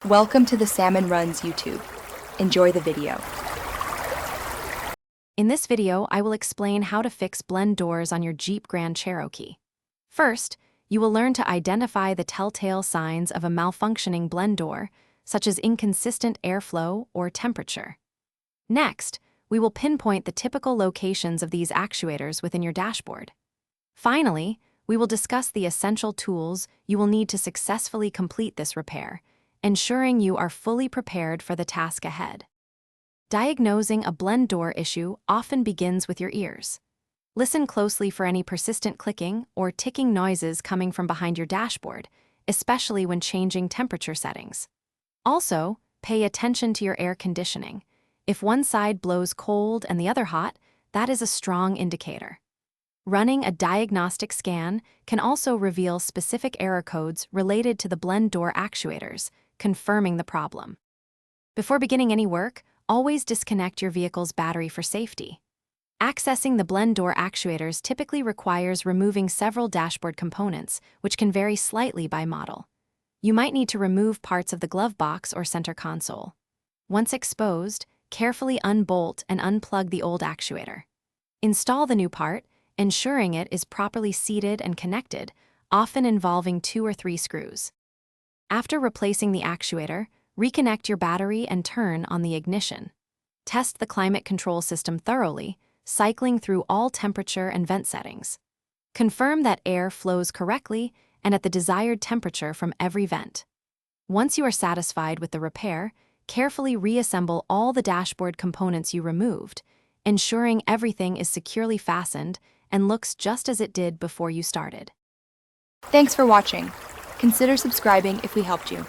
Welcome to the Salmon Runs YouTube. Enjoy the video. In this video, I will explain how to fix blend doors on your Jeep Grand Cherokee. First, you will learn to identify the telltale signs of a malfunctioning blend door, such as inconsistent airflow or temperature. Next, we will pinpoint the typical locations of these actuators within your dashboard. Finally, we will discuss the essential tools you will need to successfully complete this repair, ensuring you are fully prepared for the task ahead. Diagnosing a blend door issue often begins with your ears. Listen closely for any persistent clicking or ticking noises coming from behind your dashboard, especially when changing temperature settings. Also, pay attention to your air conditioning. If one side blows cold and the other hot, that is a strong indicator. Running a diagnostic scan can also reveal specific error codes related to the blend door actuators, confirming the problem. Before beginning any work, always disconnect your vehicle's battery for safety. Accessing the blend door actuators typically requires removing several dashboard components, which can vary slightly by model. You might need to remove parts of the glove box or center console. Once exposed, carefully unbolt and unplug the old actuator. Install the new part, ensuring it is properly seated and connected, often involving 2 or 3 screws. After replacing the actuator, reconnect your battery and turn on the ignition. Test the climate control system thoroughly, cycling through all temperature and vent settings. Confirm that air flows correctly and at the desired temperature from every vent. Once you are satisfied with the repair, carefully reassemble all the dashboard components you removed, ensuring everything is securely fastened and looks just as it did before you started. Thanks for watching. Consider subscribing if we helped you.